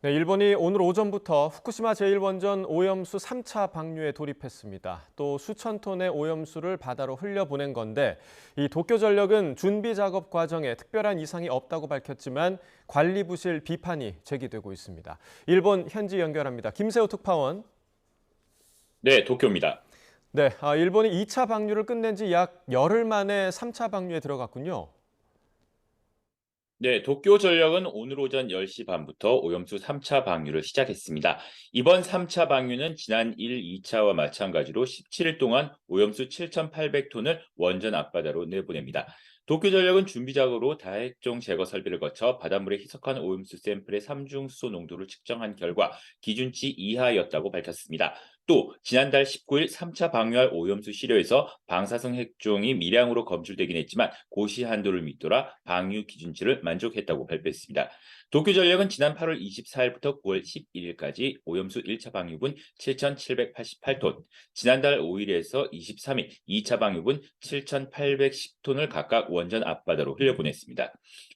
네, 일본이 오늘 오전부터 후쿠시마 제1원전 오염수 3차 방류에 돌입했습니다. 또 수천 톤의 오염수를 바다로 흘려보낸 건데 이 도쿄전력은 준비 작업 과정에 특별한 이상이 없다고 밝혔지만 관리 부실 비판이 제기되고 있습니다. 일본 현지 연결합니다. 김세호 특파원. 네, 도쿄입니다. 네, 일본이 2차 방류를 끝낸 지 약 열흘 만에 3차 방류에 들어갔군요. 네, 도쿄전력은 오늘 오전 10시 반부터 오염수 3차 방류를 시작했습니다. 이번 3차 방류는 지난 1, 2차와 마찬가지로 17일 동안 오염수 7,800톤을 원전 앞바다로 내보냅니다. 도쿄전력은 준비작업으로 다핵종 제거 설비를 거쳐 바닷물에 희석한 오염수 샘플의 삼중수소 농도를 측정한 결과 기준치 이하였다고 밝혔습니다. 또 지난달 19일 3차 방류할 오염수 시료에서 방사성 핵종이 미량으로 검출되긴 했지만 고시 한도를 밑돌아 방류 기준치를 만족했다고 발표했습니다. 도쿄전력은 지난 8월 24일부터 9월 11일까지 오염수 1차 방류분 7,788톤, 지난달 5일에서 23일 2차 방류분 7,810톤을 각각 원전 앞바다로 흘려보냈습니다.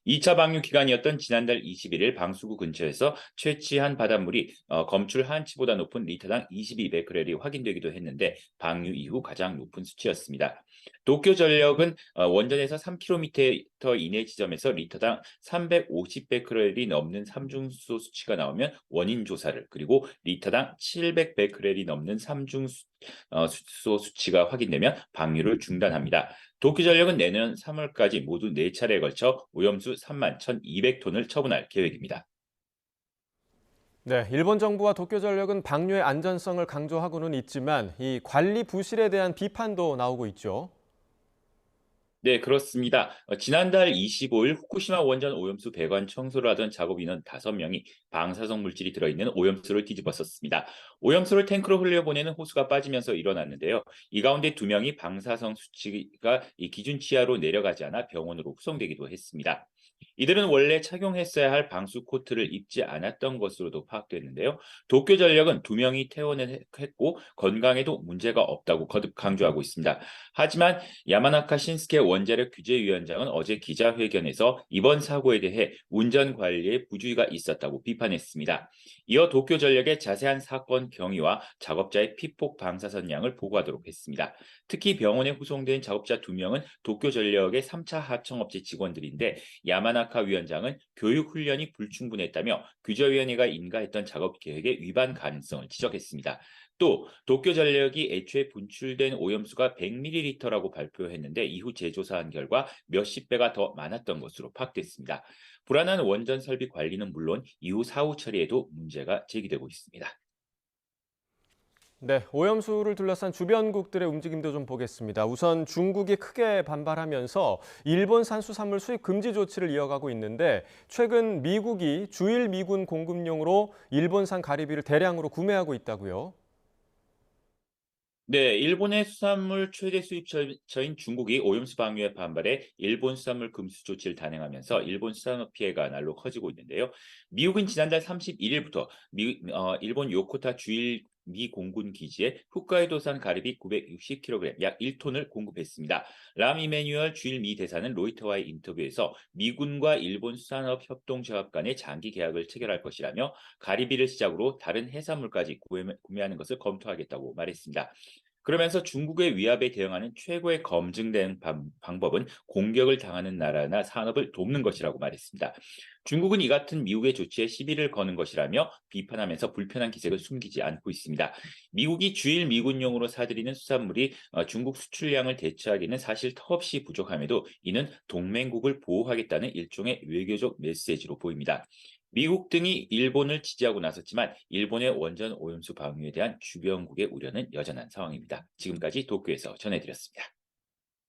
2차 방류 기간이었던 지난달 21일 방수구 근처에서 채취한 바닷물이 검출 한치보다 높은 리터당 22베크렐이 확인되기도 했는데 방류 이후 가장 높은 수치였습니다. 도쿄전력은 원전에서 3km 이내 지점에서 리터당 350베크렐이 넘는 삼중수소 수치가 나오면 원인 조사를, 그리고 리터당 700베크렐이 넘는 수소 수치가 확인되면 방류를 중단합니다. 도쿄전력은 내년 3월까지 모두 4차례에 걸쳐 오염수 3만 1,200톤을 처분할 계획입니다. 네, 일본 정부와 도쿄전력은 방류의 안전성을 강조하고는 있지만 이 관리 부실에 대한 비판도 나오고 있죠. 네, 그렇습니다. 지난달 25일 후쿠시마 원전 오염수 배관 청소를 하던 작업인원 5명이 방사성 물질이 들어있는 오염수를 뒤집었었습니다. 오염수를 탱크로 흘려보내는 호수가 빠지면서 일어났는데요. 이 가운데 2명이 방사성 수치가 이 기준치하로 내려가지 않아 병원으로 후송되기도 했습니다. 이들은 원래 착용했어야 할 방수 코트를 입지 않았던 것으로도 파악됐는데요. 도쿄전력은 2명이 퇴원을 했고 건강에도 문제가 없다고 거듭 강조하고 있습니다. 하지만 야마나카 신스케 원자력 규제위원장은 어제 기자회견에서 이번 사고에 대해 운전 관리에 부주의가 있었다고 비판했습니다. 이어 도쿄전력의 자세한 사건 경위와 작업자의 피폭 방사선 양을 보고하도록 했습니다. 특히 병원에 후송된 작업자 2명은 도쿄전력의 3차 하청업체 직원들인데 야마나카 위원장은 교육 훈련이 불충분했다며 규제위원회가 인가했던 작업 계획의 위반 가능성을 지적했습니다. 또 도쿄전력이 애초에 분출된 오염수가 100ml라고 발표했는데 이후 재조사한 결과 몇십 배가 더 많았던 것으로 파악됐습니다. 불안한 원전 설비 관리는 물론 이후 사후 처리에도 문제가 제기되고 있습니다. 네, 오염수를 둘러싼 주변국들의 움직임도 좀 보겠습니다. 우선 중국이 크게 반발하면서 일본산 수산물 수입 금지 조치를 이어가고 있는데 최근 미국이 주일 미군 공급용으로 일본산 가리비를 대량으로 구매하고 있다고요. 네, 일본의 수산물 최대 수입처인 중국이 오염수 방류에 반발해 일본 수산물 금수 조치를 단행하면서 일본 수산업 피해가 날로 커지고 있는데요. 미국은 지난달 31일부터 일본 요코타 주일 미 공군 기지에 홋카이도산 가리비 960kg, 약 1톤을 공급했습니다. 람 이메뉴얼 주일 미 대사는 로이터와의 인터뷰에서 미군과 일본 수산업 협동조합 간의 장기 계약을 체결할 것이라며 가리비를 시작으로 다른 해산물까지 구매하는 것을 검토하겠다고 말했습니다. 그러면서 중국의 위압에 대응하는 최고의 검증된 방법은 공격을 당하는 나라나 산업을 돕는 것이라고 말했습니다. 중국은 이 같은 미국의 조치에 시비를 거는 것이라며 비판하면서 불편한 기색을 숨기지 않고 있습니다. 미국이 주일 미군용으로 사들이는 수산물이 중국 수출량을 대체하기는 사실 턱없이 부족함에도 이는 동맹국을 보호하겠다는 일종의 외교적 메시지로 보입니다. 미국 등이 일본을 지지하고 나섰지만 일본의 원전 오염수 방류에 대한 주변국의 우려는 여전한 상황입니다. 지금까지 도쿄에서 전해드렸습니다.